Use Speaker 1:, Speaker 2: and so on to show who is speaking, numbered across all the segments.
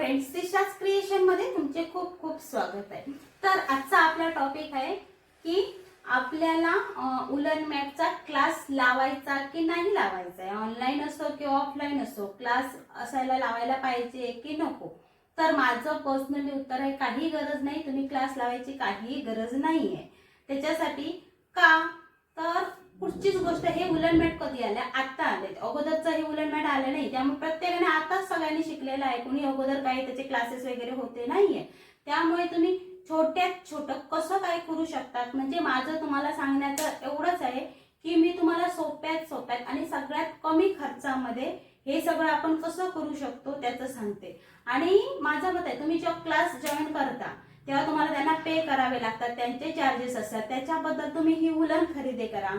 Speaker 1: Friends, Disha's creation मध्ये तुमचे खूप खूप स्वागत आहे। तर आजचा आपला टॉपिक आहे की आपल्याला उलन मॅटचा क्लास लावायचा की नाही लावायचा आहे। ऑनलाइन असो किंवा ऑफलाइन असो, क्लास असायला लावायला पाहिजे की नको। तर माझं पर्सनली उत्तर आहे काही गरज नाही, तुम्ही क्लास लावायची काही गरज नाही आहे। त्याच्यासाठी का तर पुढचीच गोष्ट, हे उलन मॅट कधी आले? आता आले। अगोदरचं हे उलन मॅट आले नाही, त्यामुळे प्रत्येकाने आता सगळ्यांनी शिकलेलं आहे। कोणी अगोदर काही त्याचे क्लासेस वगैरे होते नाहीये। त्यामुळे तुम्ही छोट्यात छोटं कसं काय करू शकतात, म्हणजे माझं तुम्हाला सांगण्याचं एवढंच आहे की मी तुम्हाला सोप्यात आणि सगळ्यात कमी खर्चामध्ये हे सगळं आपण कसं करू शकतो त्याचं सांगते। आणि माझं मत आहे, तुम्ही जेव्हा क्लास जॉईन करता तेव्हा तुम्हाला त्यांना पे करावे लागतात, त्यांचे चार्जेस असतात। त्याच्याबद्दल तुम्ही ही उलन खरेदी करा,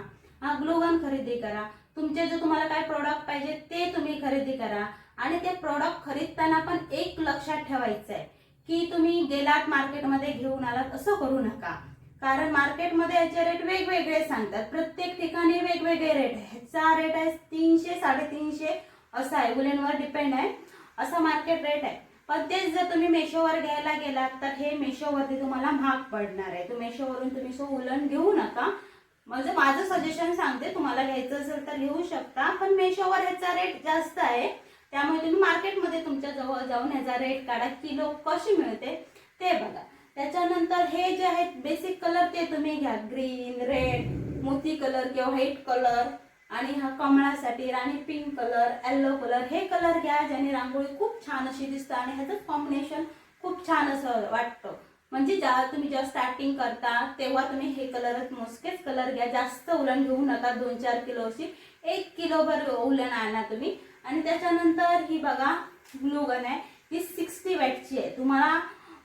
Speaker 1: ग्लूगन खरेदी करा, तुमचे जे तुम्हाला काय प्रोडक्ट पाहिजे ते तुम्ही खरेदी करा। आणि ते प्रोडक्ट खरीदताना पण एक लक्षात ठेवायचं आहे की तुम्ही गेलात मार्केटमध्ये घेऊन आलात असं करू नका, कारण मार्केटमध्ये याचे रेट वेगवेगळे सांगतात। प्रत्येक ठिकाणी वेगवेगळे रेट आहे। ह्याचा रेट आहे 300 350 असा आहे, उलनवर डिपेंड आहे, असा मार्केट रेट आहे। पण तेच जर तुम्ही मेशोवर घ्यायला गेलात तर हे मेशोवरती तुम्हाला महाग पडणार आहे। तर मेशोवरून तुम्ही सो उलन घेऊ नका। म्हणजे माझं सजेशन सांगते, तुम्हाला घ्यायचं असेल तर घेऊ शकता, पण मेशोवर ह्याचा रेट जास्त आहे। त्यामुळे तुम्ही मार्केटमध्ये तुमच्या जवळ जाऊन ह्याचा रेट काढा, किलो कशी मिळते ते बघा। त्याच्यानंतर हे जे आहेत बेसिक कलर ते तुम्ही घ्या, ग्रीन, रेड, मोती कलर किंवा व्हाईट कलर, आणि हा कमळासाठी राणी पिंक कलर, येलो कलर, हे कलर घ्या ज्याने रांगोळी खूप छान अशी दिसते आणि ह्याचं कॉम्बिनेशन खूप छान असं वाटतं। म्हणजे तुम्ही जेव्हा स्टार्टिंग करता तेव्हा तुम्ही हे कलर, मोजकेच कलर घ्या, जास्त उलन घेऊ नका। 2-4 किलोची, 1 किलोभर उलन आणा तुम्ही। आणि त्याच्यानंतर ही बघा ग्लूगन आहे, ही 60 वॅटची आहे। तुम्हाला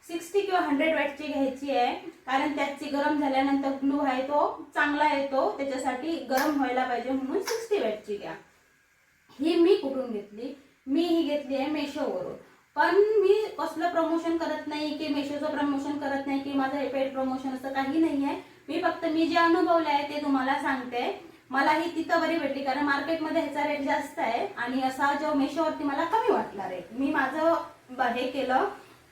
Speaker 1: 60 किंवा 100 वॅटची घ्यायची आहे, कारण त्याची गरम झाल्यानंतर ग्लू आहे तो चांगला येतो, त्याच्यासाठी गरम व्हायला पाहिजे म्हणून 60 वॅटची घ्या। ही मी कुठून घेतली? मी ही घेतली आहे मेशोवरून। पण मी कसलं प्रमोशन करत नाही की मेशोचं प्रमोशन करत नाही की माझं हे पेड प्रमोशन असं काही नाही आहे। मी फक्त मी जे अनुभवलं आहे ते तुम्हाला सांगते। मला ही तिथं बरी भेटली, कारण मार्केटमध्ये ह्याचा रेट जास्त आहे आणि असा जो मेशोवरती मला कमी वाटला रेट। मी माझं हे केलं,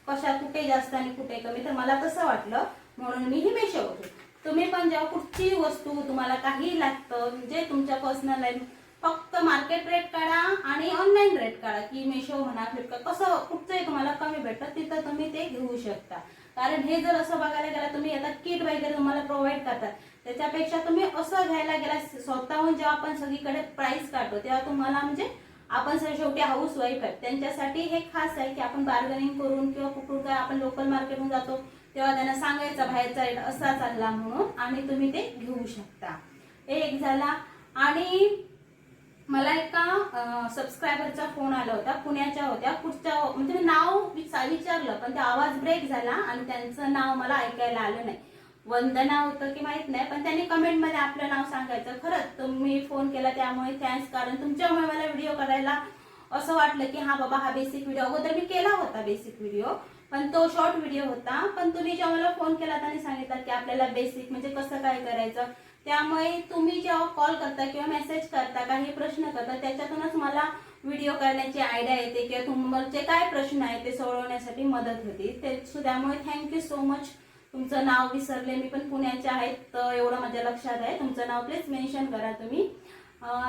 Speaker 1: कशा कुठे जास्त आणि कुठे कमी, तर मला तसं वाटलं म्हणून मी ही मेशोवरून। तुम्ही पण जेव्हा कुठची वस्तू तुम्हाला काही लागतं, म्हणजे तुमच्या पर्सनल लाईफ, फक्त मार्केट रेट काढा आणि ऑनलाईन रेट काढा की मेशो म्हणा, फ्लिपकार्ट, कसं कुठचंही तुम्हाला कमी भेटतं तिथं तुम्ही ते घेऊ शकता। कारण हे जर असं बघायला गेला, तुम्ही आता किट वगैरे तुम्हाला प्रोव्हाइड करतात, त्याच्यापेक्षा तुम्ही असं घ्यायला गेला स्वतःहून, जेव्हा आपण सगळीकडे प्राइस काढतो तेव्हा तुम्हाला, म्हणजे आपण शेवटी हाऊस वाईफ आहे, त्यांच्यासाठी हे खास आहे की आपण बार्गेनिंग करून किंवा कुठून काय, आपण लोकल मार्केटहून जातो तेव्हा त्यांना सांगायचं बाहेरचा रेट असा चालला म्हणून, आणि तुम्ही ते घेऊ शकता। एक झाला। आणि मला एका सबस्क्रायबरचा फोन आला होता, पुण्याच्या होत्या, कुठच्या म्हणजे नाव विचारलं पण ते आवाज ब्रेक झाला आणि त्यांचं नाव मला ऐकायला आलं नाही। वंदना होतं की माहित नाही, पण त्यांनी कमेंटमध्ये आपलं नाव सांगायचं। खरंच तुम्ही फोन केला त्यामुळे थँक्स, कारण तुमच्यामुळे मला व्हिडिओ करायला असं वाटलं की हा बाबा, हा बेसिक व्हिडिओ अगोदर मी केला होता बेसिक व्हिडिओ, पण तो शॉर्ट व्हिडिओ होता। पण तुम्ही जेव्हा मला फोन केला आणि सांगितलं की आपल्याला बेसिक म्हणजे कसं काय करायचं, त्यामुळे तुम्ही जेव्हा कॉल करता किंवा मेसेज करता, काही प्रश्न करता, त्याच्यातूनच मला व्हिडिओ करण्याची आयडिया येते किंवा तुमचे काय प्रश्न आहेत ते सोडवण्यासाठी मदत होती। त्यामुळे थँक्यू सो मच। तुमचं नाव विसरले मी, पण पुण्याचे आहेत तर एवढं माझ्या लक्षात आहे। तुमचं नाव प्लीज मेन्शन करा तुम्ही।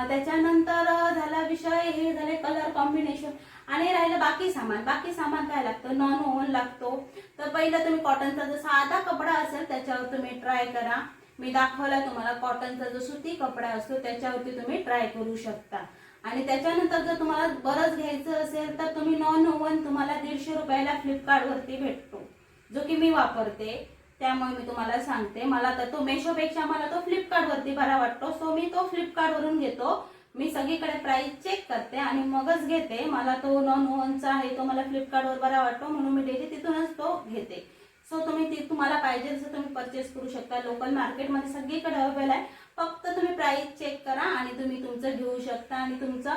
Speaker 1: त्याच्यानंतर झाला विषय, हे झाले कलर कॉम्बिनेशन, आणि राहिलं बाकी सामान। बाकी सामान काय लागतं? नॉन ओव्हन लागतो। तर पहिलं तुम्ही कॉटनचा जो साधा कपडा असेल त्याच्यावर तुम्ही ट्राय करा। मी दाखवला तुम्हाला कॉटनचा जो सुती कपडा असतो त्याच्यावरती तुम्ही ट्राय करू शकता। आणि त्याच्यानंतर जर तुम्हाला बरंच घ्यायचं असेल तर तुम्ही नॉन ओव्हन तुम्हाला 150 रुपयाला फ्लिपकार्ट वरती भेटतो, जो की मी वापरते, त्यामुळे मी तुम्हाला सांगते। मला तर तो मेशोपेक्षा मला तो फ्लिपकार्ट वरती बरा वाटतो, सो मी तो फ्लिपकार्ट वरून घेतो। मी सगळीकडे प्राइस चेक करते आणि मगच घेते। मला तो नॉन ओव्हनचा आहे तो मला फ्लिपकार्ट वर बरा वाटतो म्हणून मी डेली तिथूनच तो घेते। सो तुम्ही तुम्हाला पाहिजे तसं तुम्ही परचेस करू शकता। लोकल मार्केटमध्ये सगळीकडे अवेलेबल आहे, फक्त तुम्ही प्राइस चेक करा आणि तुम्ही तुमचं घेऊ शकता आणि तुमचा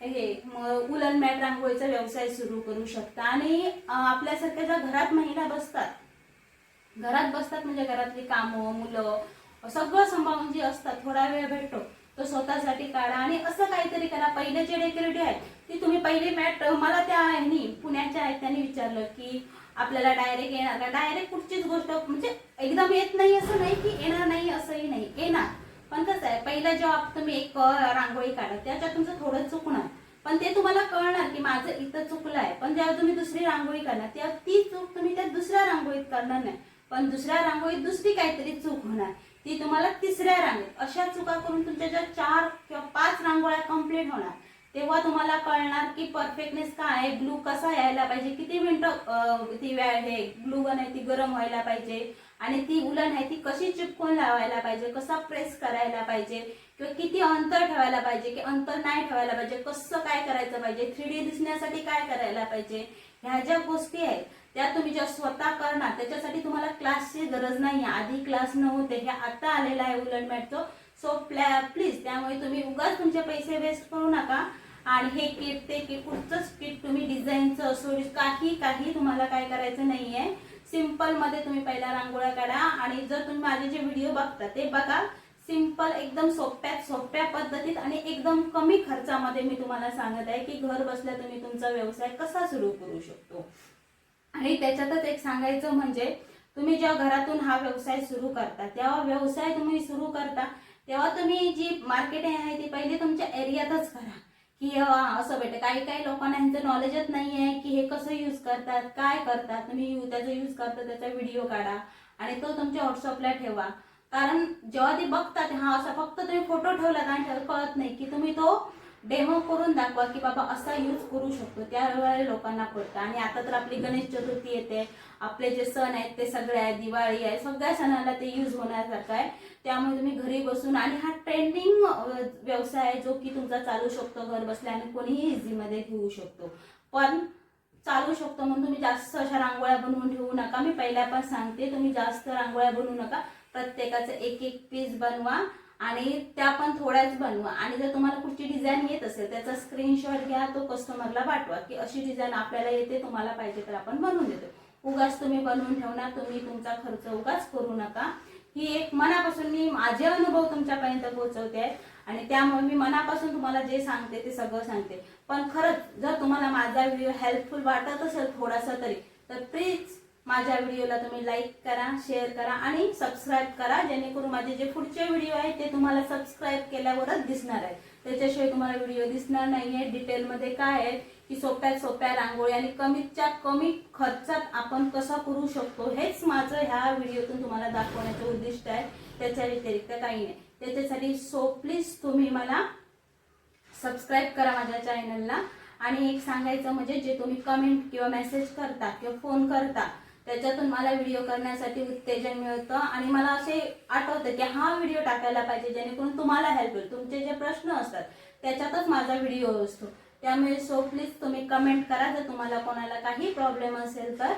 Speaker 1: हे उलन मॅट रांगोळीचा व्यवसाय सुरू करू शकता। आणि आपल्यासारख्या ज्या घरात महिला बसतात म्हणजे घरातली कामं, मुलं सगळं सांभाळून जी असतात, थोडा वेळ भेटतो तो स्वतःसाठी काढा आणि असं काहीतरी करा। पहिले जे डेकोरेटिव्ह आहे की तुम्ही पहिली मॅट मला त्या ह्यानी पुण्याच्या आहेत त्यांनी विचारलं की आपल्याला डायरेक्ट येणार का. डायरेक्ट कुठचीच गोष्ट म्हणजे एकदम येत नाही असं नाही की येणार नाही असंही नाही, येणार. पण कसं आहे पहिला जेव्हा तुम्ही एक रांगोळी काढा त्याच्यात तुमचं थोडं चुकणार, पण ते तुम्हाला कळणार की माझं इथं चुकलं आहे. पण जेव्हा तुम्ही दुसरी रांगोळी काढणार तेव्हा ती चूक तुम्ही त्या दुसऱ्या रांगोळीत करणार नाही, पण दुसऱ्या रांगोळीत दुसरी काहीतरी चूक होणार, ती तुम्हाला तिसऱ्या रांगोळीत. अशा चुका करून तुमच्या ज्या 4 किंवा 5 रांगोळ्या कंप्लीट होणार तेव्हा तुम्हाला कळणार की परफेक्टनेस काय आहे, ग्लू कसा यायला पाहिजे, किती मिनिटं ती हे ग्लू गन आहे ती गरम व्हायला पाहिजे, आणि ती उलन आहे ती कशी चिपकून लावायला पाहिजे, कसा प्रेस करायला पाहिजे, किंवा किती अंतर ठेवायला पाहिजे की अंतर नाही ठेवायला पाहिजे, कसं काय करायचं पाहिजे, 3D दिसण्यासाठी काय करायला पाहिजे. ह्या ज्या गोष्टी आहेत त्या तुम्ही जेव्हा स्वतः करणार त्याच्यासाठी तुम्हाला क्लासची गरज नाही. आधी क्लास नव्हते, हे आता आलेलं आहे उलन मॅटचं. सो प्लीज त्यामुळे तुम्ही उगाच तुमचे पैसे वेस्ट करू नका. आणि हे किट ते किट कुठचंच किट तुम्ही डिझाईनचं असो काही तुम्हाला काय करायचं नाहीये. सिंपल मध्ये तुम्ही पहिला रांगोळ्या काढा, आणि जर तुम्ही माझे जे व्हिडिओ बघता ते बघा. सिंपल एकदम सोप्या पद्धतीत आणि एकदम कमी खर्चामध्ये मी तुम्हाला सांगत आहे की घर बसल्या तुम्ही तुमचा व्यवसाय कसा सुरू करू शकतो. आणि त्याच्यातच एक सांगायचं म्हणजे तुम्ही जेव्हा घरातून हा व्यवसाय सुरू करता तेव्हा व्यवसाय तुम्ही सुरू करता तेव्हा तुम्ही जी मार्केटिंग आहे ती पहिले तुमच्या एरियातच करा की असं भेटतं. काही लोकांना ह्यांचं नॉलेजच नाही आहे की हे कसं यूज करतात, काय करतात. तुम्ही त्याचा यूज करता त्याचा व्हिडिओ काढा आणि तो तुमच्या व्हॉट्सअपला ठेवा. कारण जेव्हा ते बघतात हा असा फक्त तुम्ही फोटो ठेवलात आणि कळत नाही की तुम्ही तो डेमो करून दाखवा की बाबा असा यूज करू शकतो, त्यावेळेला लोकांना कळतं. आणि आता तर आपली गणेश चतुर्थी येते, आपले जे सण आहेत ते सगळे आहेत, दिवाळी आहे, सगळ्या सणाला ते यूज होण्यासारखं आहे. त्यामुळे तुम्ही घरी बसून, आणि हा ट्रेंडिंग व्यवसाय आहे जो की तुमचा चालू शकतो घर बसल्या आणि कोणीही इझीमध्ये घेऊ शकतो. पण चालू शकतो म्हणून तुम्ही जास्त अशा रांगोळ्या बनवून ठेवू नका. मी पहिल्या सांगते तुम्ही जास्त रांगोळ्या बनवू नका. प्रत्येकाचं एक पीस बनवा आणि त्या पण थोड्याच बनवा. आणि जर तुम्हाला कुठची डिझाईन येत असेल त्याचा स्क्रीनशॉट घ्या, तो कस्टमरला पाठवा की अशी डिझाईन आपल्याला येते, तुम्हाला पाहिजे तर आपण बनवून देतो. उगाच तुम्ही बनवून ठेवणार, तुम्ही तुमचा खर्च उगाच करू नका. ही एक मनापासून मी माझे अनुभव तुमच्यापर्यंत पोहोचवते आहे, आणि त्यामुळे मी मनापासून तुम्हाला जे सांगते ते सगळं सांगते. पण खरंच जर तुम्हाला माझा व्हिडिओ हेल्पफुल वाटत असेल थोडासा तरी, तर प्लीज माझ्या व्हिडिओला तुम्ही लाईक करा, शेअर करा आणि सबस्क्राईब करा, जेणेकरून माझे जे पुढचे व्हिडिओ आहेत ते तुम्हाला सबस्क्राईब केल्यावरच दिसणार आहे. त्याच्याशिवाय तुम्हाला व्हिडिओ दिसणार नाहीये. डिटेलमध्ये काय आहे की सोप्या रांगोळी आणि कमीतच्या कमी खर्चात आपण कसा करू शकतो हेच माझं ह्या व्हिडिओतून तुम्हाला दाखवण्याचं उद्दिष्ट आहे. त्याच्या व्यतिरिक्त काही नाही. त्याच्यासाठी प्लीज तुम्ही मला सबस्क्राईब करा माझ्या चॅनलला. आणि एक सांगायचं म्हणजे जे तुम्ही कमेंट किंवा मेसेज करता किंवा फोन करता त्याच्यातून मला व्हिडिओ करण्यासाठी उत्तेजन मिळतं, आणि मला असे आठवतं की हा व्हिडिओ टाकायला पाहिजे जेणेकरून तुम्हाला हेल्प होईल. तुमचे जे प्रश्न असतात त्याच्यातच माझा व्हिडिओ असतो. त्यामुळे प्लीज तुम्ही कमेंट करा जर तुम्हाला कोणाला काही प्रॉब्लेम असेल तर.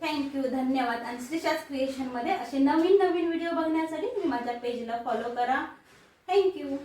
Speaker 1: थँक्यू, धन्यवाद. आणि श्रीशाज क्रिएशनमध्ये असे नवीन व्हिडिओ बघण्यासाठी तुम्ही माझ्या पेजला फॉलो करा. थँक्यू.